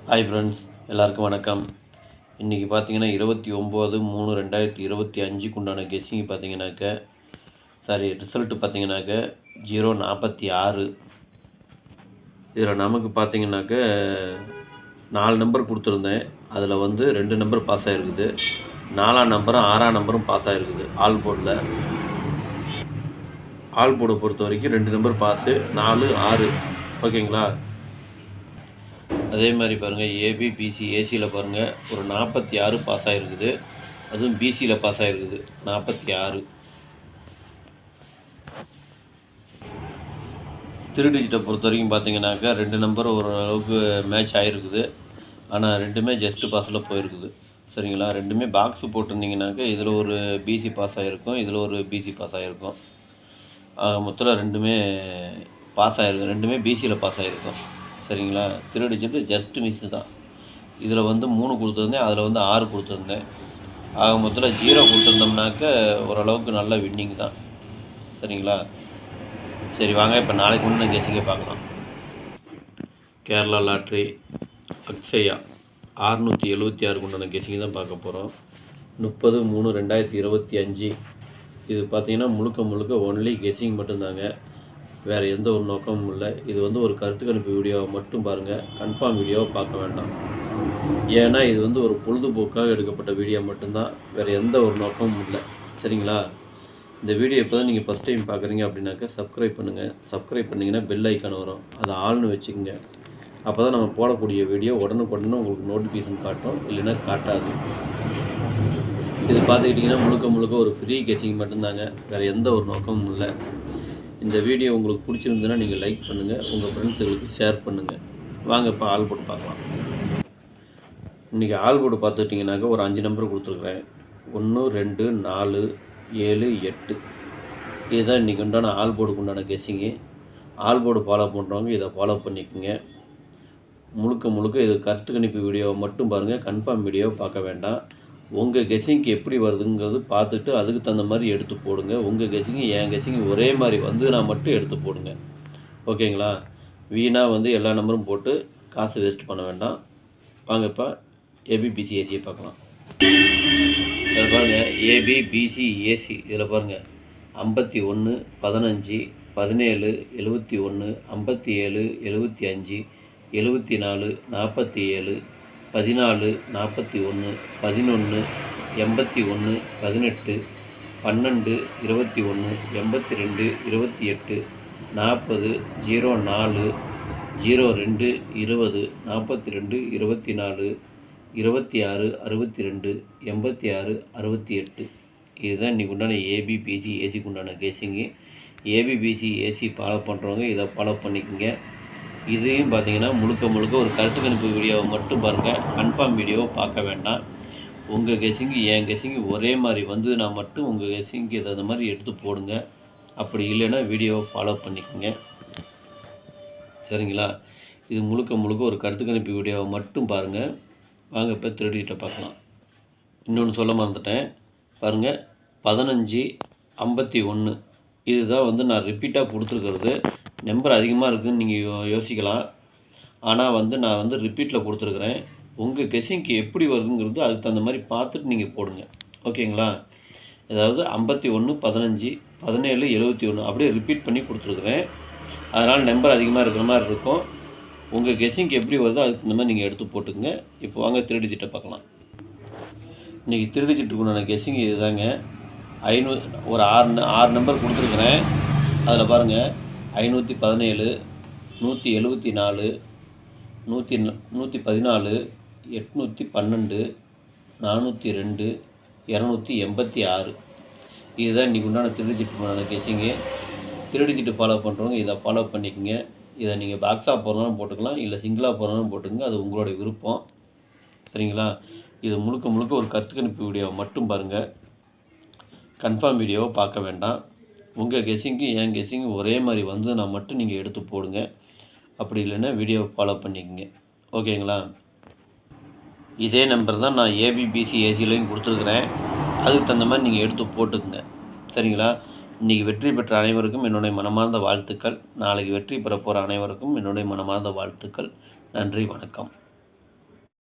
Hi friends, எல்லாருக்கும் வணக்கம். இன்றைக்கி பார்த்தீங்கன்னா 29/3/2025 உண்டான கெஸ்ஸிங் பார்த்தீங்கன்னாக்க ரிசல்ட்டு பார்த்தீங்கன்னாக்க 046. இதில் நமக்கு பார்த்தீங்கன்னாக்க 4 நம்பர் கொடுத்துருந்தேன். அதில் வந்து 2 நம்பர் பாஸ் ஆகிருக்குது. 4ஆம் நம்பரும் 6ஆம் நம்பரும் பாஸ் ஆகிருக்குது. ஆல் போர்டை பொறுத்த வரைக்கும் 2 நம்பர் பாஸு, 4, 6. ஓகேங்களா? அதே மாதிரி பாருங்கள், ஏபி பிசி ஏசியில் பாருங்கள் ஒரு 46 பாஸ் ஆகிருக்குது. அதுவும் பிசியில் பாஸ் ஆகிருக்குது 46. டிஜிட்டை பொறுத்த வரைக்கும் பார்த்தீங்கன்னாக்கா 2 நம்பர் ஓரளவுக்கு மேட்ச் ஆகிருக்குது. ஆனால் 2மே ஜஸ்ட்டு பாஸில் போயிருக்குது. சரிங்களா? 2மே பாக்ஸு போட்டிருந்தீங்கன்னாக்கா இதில் ஒரு பிசி பாஸ் ஆகிருக்கும், இதில் ஒரு பிசி பாஸ் ஆகிருக்கும். மொத்தத்தில் 2மே பாஸ் ஆகிருக்கு. 2மே பிசியில் பாஸ் ஆகிருக்கும். சரிங்களா? டிஜிட்டு ஜஸ்ட்டு மிஸ்ஸு தான். இதில் வந்து 3 கொடுத்துருந்தேன், அதில் வந்து 6 கொடுத்துருந்தேன். மொத்தத்தில் 0 கொடுத்துருந்தோம்னாக்க ஓரளவுக்கு நல்ல வின்னிங் தான். சரிங்களா? சரி வாங்க, இப்போ நாளைக்கு முன்னே கெஸ்ஸிங்கை பார்க்கலாம். கேரளா லாட்ரி அக்ஷயா 676 உண்டான கெஸ்ஸிங் தான் பார்க்க போகிறோம். 30/3/2025. இது பார்த்தீங்கன்னா முழுக்க ஒன்லி கெஸ்ஸிங் மட்டும்தாங்க. வேறு எந்த ஒரு நோக்கமும் இல்லை. இது வந்து ஒரு கருத்து கணிப்பு வீடியோவை மட்டும் பாருங்கள். கன்ஃபார்ம் வீடியோவை பார்க்க வேண்டாம். ஏன்னா இது வந்து ஒரு பொழுதுபோக்காக எடுக்கப்பட்ட வீடியோ மட்டும்தான். வேறு எந்த ஒரு நோக்கமும் இல்லை. சரிங்களா? இந்த வீடியோ இப்போ தான் நீங்கள் ஃபஸ்ட் டைம் பார்க்குறீங்க அப்படின்னாக்கா சப்ஸ்கிரைப் பண்ணுங்கள். சப்ஸ்கிரைப் பண்ணிங்கன்னா பெல் ஐக்கான் வரும், அதை ஆள்னு வச்சுக்கோங்க. அப்போ தான் நம்ம போடக்கூடிய வீடியோ உடனுக்குடனே உங்களுக்கு நோட்டிஃபிகேஷன் காட்டும், இல்லைன்னா காட்டாது. இது பார்த்துக்கிட்டிங்கன்னா முழுக்க ஒரு ஃப்ரீ கெஸ்ஸிங் மட்டும்தாங்க. வேறு எந்த ஒரு நோக்கமும் இல்லை. இந்த வீடியோ உங்களுக்கு பிடிச்சிருந்ததுன்னா நீங்கள் லைக் பண்ணுங்கள், உங்கள் ஃப்ரெண்ட்ஸுகளுக்கு ஷேர் பண்ணுங்கள். வாங்க இப்போ ஆல் போர்டு பார்க்கலாம். இன்றைக்கி ஆல் போர்டு பார்த்துக்கிட்டிங்கனாக்கா ஒரு 5 நம்பர் கொடுத்துருக்குறேன். 1, 2, 4, 7, 8. இதுதான் இன்றைக்கி உண்டான ஆல் போர்டுக்கு உண்டான கெஸ்ஸிங்கு. ஆல் போர்டு ஃபாலோ பண்ணுறவங்க இதை ஃபாலோ பண்ணிக்கோங்க. முழுக்க இது கருத்து கணிப்பு வீடியோவை மட்டும் பாருங்கள். கன்ஃபார்ம் வீடியோவை பார்க்க வேண்டாம். உங்கள் கெஸ்ஸிங்க்கு எப்படி வருதுங்கிறது பார்த்துட்டு அதுக்கு தகுந்த மாதிரி எடுத்து போடுங்க. உங்கள் கெஸ்ஸிங்கு என் கெஸ்ஸிங்கு ஒரே மாதிரி வந்துன்னா மட்டும் எடுத்து போடுங்க. ஓகேங்களா? வீணாக வந்து எல்லா நம்பரும் போட்டு காசு வேஸ்ட் பண்ண வேண்டாம். வாங்க இப்போ ஏபிபிசி ஏசியை பார்க்கலாம். இதில் பாருங்கள், ஏபிபிசி ஏசி இதில் பாருங்கள் 51, 15, 17, 71, 57, 75, 74, 47, 14, 41, 11, 81, 18, 12, 21, 82, 28, 40, 04, 02, 20, 42, 24, 26, 62, 86, 68. இதுதான் இன்றைக்கி உண்டான ஏபிபிசி ஏசிக்கு உண்டான கெஸ்ஸிங்கு. ஏபிபிசி ஏசி ஃபாலோ பண்ணுறவங்க இதை ஃபாலோ பண்ணிக்கோங்க. இதையும் பார்த்தீங்கன்னா முழுக்க ஒரு கருத்து கணிப்பு வீடியோவை மட்டும் பாருங்கள். கன்ஃபார்ம் வீடியோவை பார்க்க வேண்டாம். உங்கள் கெஸ்ஸிங்கு என் கெஸ்ஸிங்கு ஒரே மாதிரி வந்ததுன்னா மட்டும் உங்கள் கெஸ்ஸிங்க்கு தகுந்த மாதிரி எடுத்து போடுங்க. அப்படி இல்லைன்னா வீடியோவை ஃபாலோ பண்ணிக்கோங்க. சரிங்களா? இது முழுக்க ஒரு கருத்து கணிப்பு வீடியோவை மட்டும் பாருங்கள். வாங்க இப்போ டிஜிட்டை பார்க்கலாம். இன்னொன்று சொல்ல மறந்துட்டேன் பாருங்கள், 15, 51. இதுதான் வந்து நான் ரிப்பீட்டாக கொடுத்துருக்கிறது. நம்பர் அதிகமாக இருக்குதுன்னு நீங்கள் யோசிக்கலாம். ஆனால் வந்து நான் வந்து ரிப்பீட்டில் கொடுத்துருக்குறேன். உங்கள் கெஸ்ஸிங்க்கு எப்படி வருதுங்கிறது அதுக்கு தகுந்த மாதிரி பார்த்துட்டு நீங்கள் போடுங்க. ஓகேங்களா? அதாவது 51, 15, 17, 71 அப்படியே ரிப்பீட் பண்ணி கொடுத்துருக்குறேன். அதனால் நம்பர் அதிகமாக இருக்கிற மாதிரி இருக்கும். உங்கள் கெஸ்ஸிங்க்கு எப்படி வருதோ அதுக்கு தகுந்த மாதிரி நீங்கள் எடுத்து போட்டுக்குங்க. இப்போ வாங்க டிஜிட்டை பார்க்கலாம். இன்றைக்கி டிஜிட்டுக்கு உண்டான கெஸ்ஸிங் இதுதாங்க. 500 ஒரு 6 நம்பர் கொடுத்துருக்குறேன். அதில் பாருங்கள், 517, 174, 114, 812, 402, 286. இதுதான் இன்றைக்கி உண்டான டிஜிட்டுக்கு கெஸ்ஸிங்கு. டிஜிட்டு ஃபாலோ பண்ணுறவங்க இதை ஃபாலோ பண்ணிக்கோங்க. இதை நீங்கள் பாக்ஸாக போடுறனாலும் போட்டுக்கலாம், இல்லை சிங்கிளாக போடுறனாலும் போட்டுக்கோங்க. அது உங்களுடைய விருப்பம். சரிங்களா? இது முழுக்க ஒரு கருத்து கணிப்பு வீடியோவை மட்டும் பாருங்கள். கன்ஃபார்ம் வீடியோவை பார்க்க வேண்டாம். உங்கள் கெஸ்ஸிங்கு என் கெஸ்ஸிங்கு ஒரே மாதிரி வந்ததுன்னா மட்டும் நீங்கள் எடுத்து போடுங்க. அப்படி இல்லைன்னா வீடியோவை ஃபாலோ பண்ணிக்கோங்க. ஓகேங்களா? இதே நம்பர் தான் நான் ஏபிபிசி ஏசிலையும் கொடுத்துருக்குறேன். அதுக்கு தகுந்த மாதிரி நீங்கள் எடுத்து போட்டுக்குங்க. சரிங்களா? இன்றைக்கி வெற்றி பெற்ற அனைவருக்கும் என்னுடைய மனமார்ந்த வாழ்த்துக்கள். நாளைக்கு வெற்றி பெற போகிற அனைவருக்கும் என்னுடைய மனமார்ந்த வாழ்த்துக்கள். நன்றி, வணக்கம்.